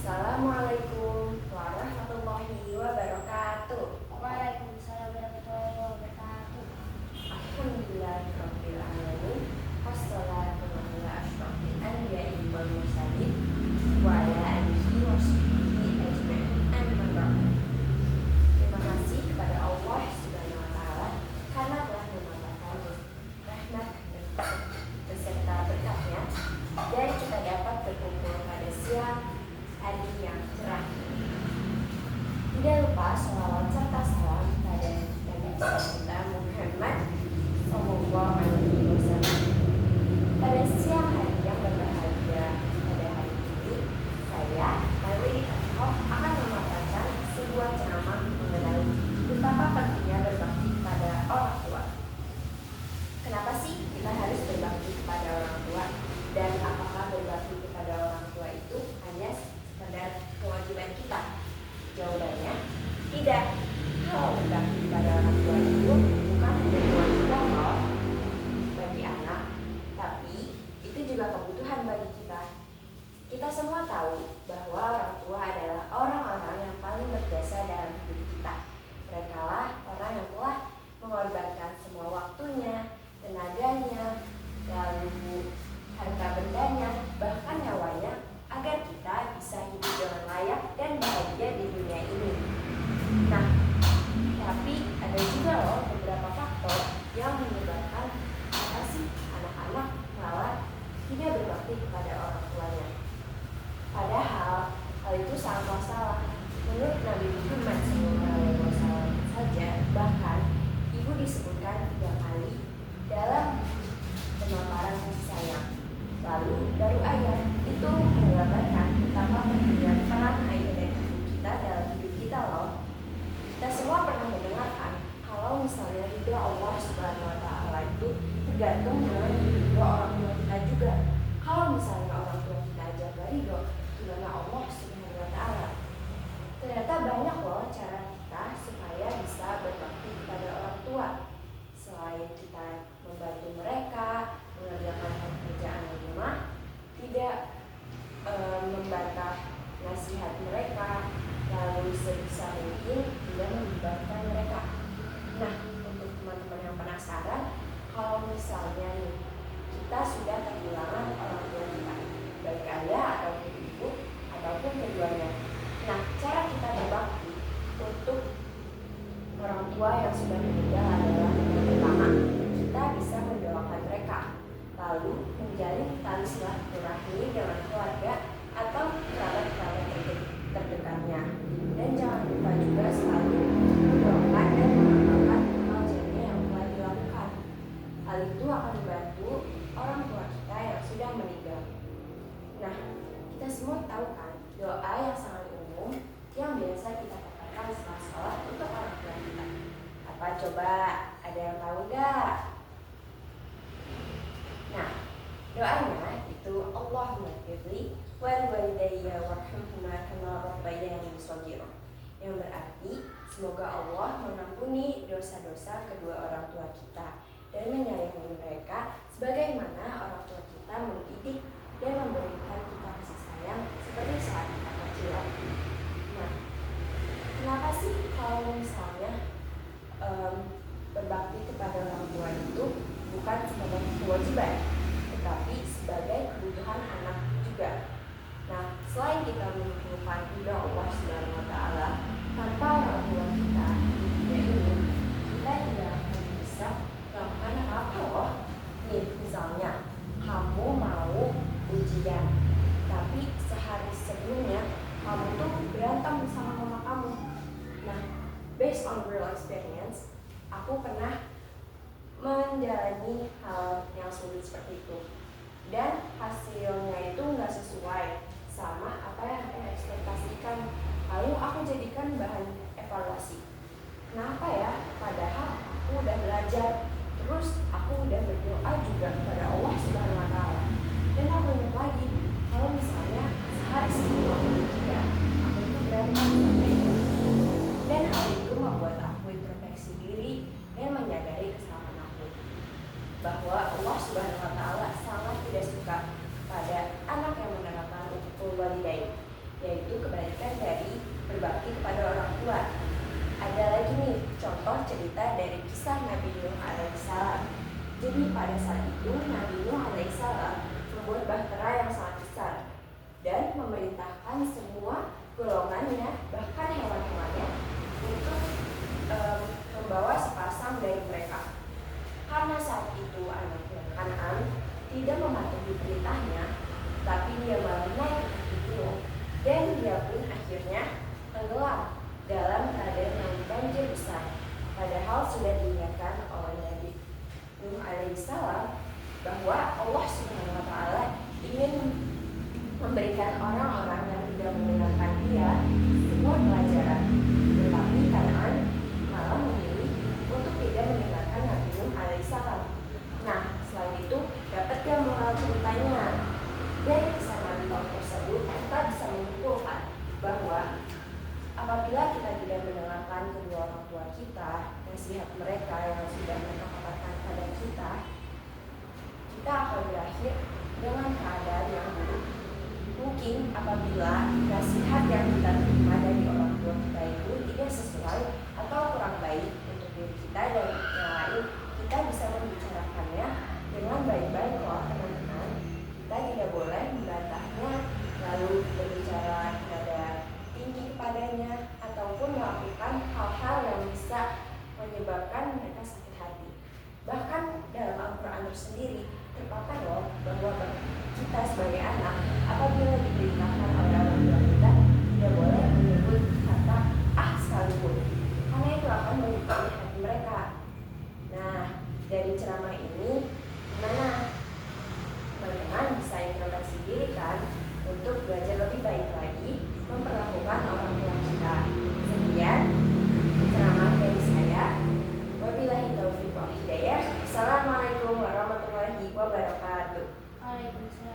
Assalamualaikum warahmatullahi wabarakatuh. Waalaikumsalam warahmatullahi wabarakatuh. Alhamdulillahirabbil alamin. Wassalatu ala asyrofil anbiya'i wal mursalin wa ala alihi wasahbihi ajma'in. Amma ba'du. Terima kasih kepada Allah Subhanahu wa taala karena telah melimpahkan rahmat dan beserta berkatnya dan kita dapat berkumpul pada siang hari yang cerah. Tidak lupa sholawat serta salam pada Nabi kita Muhammad Sallallahu Alaihi Wasallam. Pada siang hari yang berbahagia pada hari ini, saya Mary akan memaparkan sebuah ceramah mengenai betapa pentingnya berbakti kepada orang tua. Kenapa sih kita harus berbakti kepada orang tua? Dan apakah berbakti kepada orang tua itu hanya sekedar kewajiban kita? Jawabannya tidak. Kalau berbakti kepada orang tua itu bukan hanya kewajiban loh bagi anak, tapi itu juga kebutuhan bagi kita. Kita semua tahu bahwa orang tua adalah orang-orang yang paling berjasa dalam hidup kita. Mereka lah orang yang telah mengorbankan semua waktunya, tenaganya, lalu harta bendanya, bahkan nyawanya, agar kita bisa hidup dengan layak dan bahagia di dunia ini. Nah, tapi ada juga loh beberapa faktor yang menyebabkan apa sih anak-anak malah tidak berbakti kepada orang tuanya. Padahal hal itu sangat salah. Menurut Nabi Muhammad SAW saja, bahkan ibu disebutkan 3 kali dalam pemaparan kasih sayang. Lalu baru ayah. Itu menggambarkan betapa pentingnya peran ayah dan ibu kita dalam hidup kita loh. Kita semua pernah mendengarkan kalau misalnya ridho Allah Subhanahu wa taala itu tergantung dengan ridho orang tua kita juga. Kalau misalnya orang tua kita aja gak ridho, gimana Allah Subhanahu wa taala? Ternyata banyak loh cara kita supaya bisa berbakti kepada orang tua. Selain kita membantu mereka mengerjakan pekerjaan di rumah, tidak membantah nasihat mereka, lalu sebisa mungkin tidak membebankan mereka. Nah, untuk teman-teman yang penasaran, kalau misalnya nih kita sudah kehilangan orang tua kita, baik ayah ataupun ibu ataupun keduanya. Nah, cara kita berbakti untuk orang tua yang sudah meninggal adalah yang pertama, kita bisa mendoakan mereka, lalu menjalin tali silaturahmi dengan keluarga atau kerabat-kerabat terdekatnya. Dan jangan lupa juga selalu mendoakan dan mengamalkan amal jariah yang telah dilakukan. Hal itu akan membantu orang tua kita yang sudah meninggal. Nah, kita semua tahu kan doa yang sangat umum yang biasa kita katakan setelah sholat untuk orang tua kita. Apa coba? Ada yang tahu nggak? Nah, doanya itu Allahumma firli wal walidayya warhamhuma kama rabbayani shaghira. Yang berarti semoga Allah mengampuni dosa-dosa kedua orang tua kita dan menyayangi mereka sebagaimana orang tua kita mendidik dan memberikan kita kasih sayang seperti saat kita kecil. Nah, kenapa sih kalau misalnya berbakti kepada orang tua itu bukan sebagai kewajiban, tetapi sebagai kebutuhan anak juga. Nah, selain kita membutuhkan ridho Allah Subhanahu wa taala, tanpa orang tua kita di dunia ini, kita tidak akan bisa melakukan apa-apa loh. Nih, misalnya kamu mau ujian, tapi sehari sebelumnya kamu tuh berantem sama mama kamu. Nah, based on real experience, aku pernah menjalani hal yang sulit seperti itu, dan hasilnya itu nggak sesuai sama apa yang aku ekspektasikan. Lalu aku jadikan bahan evaluasi. Kenapa ya? Padahal aku udah belajar, terus aku udah berdoa juga kepada Allah Subhanahu wa taala. Dan aku ingat lagi kalau misalnya sehari sebelum aku ujian, aku itu berantem sama ibu. Dan hal itu membuat aku introspeksi diri dan menyadari kesalahan aku, bahwa Allah Subhanahu wa taala sangat tidak suka pada anak yang menerapkan uququl walidain. yaitu kebalikan dari berbakti kepada orang tua. Ada lagi nih contoh cerita dari kisah Nabi Nuh alaihissalam. Jadi pada saat itu Nabi Nuh alaihissalam membuat bahtera yang sangat besar dan memerintahkan semua golongannya, bahkan hewan-hewannya, untuk membawa sepasang dari mereka. Karena saat itu anaknya Kan'an tidak mematuhi perintahnya, tapi dia malah naik ke kaki gunung, dan dia pun akhirnya tenggelam dalam keadaan yang banjir besar. Padahal sudah diingatkan oleh Nabi Nuh alaihissalam bahwa Allah Subhanahu wa taala ingin memberikan orang-orang yang tidak mendengarkan dia sebuah pelajaran. Tetapi Kan'an malah memilih untuk tidak mendengarkan Nabi Nuh alaihissalam. Nah, selain itu dapat dia moral ceritanya. Dari kisah Nabi Nuh tersebut kita bisa menyimpulkan bahwa apabila kita tidak mendengarkan kedua orang tua kita, nasihat mereka yang sudah mereka katakan pada kita akan berakhir dengan keadaan yang buruk. Mungkin apabila nasihat yang kita terima dari orang tua kita itu tidak sesuai atau kurang baik untuk diri kita dan yang lain, kita bisa membicarakannya dengan baik-baik loh teman-teman. Kita tidak boleh membantahnya lalu berbicara nada tinggi kepadanya ataupun melakukan hal-hal yang bisa menyebabkan mereka sakit hati. Bahkan dalam Al-Quran tersendiri terpaparkan loh bahwa kita sebagai anak apabila diperintahkan oleh orang tua kita tidak boleh menyebut kata sekalipun, karena itu akan menyakiti hati mereka. Nah, dari ceramah ini gimana teman-teman bisa introspeksi diri kan untuk belajar lebih baik lagi memperlakukan orang tua kita. Sekian ceramah dari saya. Wabillahi taufiq wal hidayah. Assalamualaikum warahmatullahi wabarakatuh. Waalaikumsalam.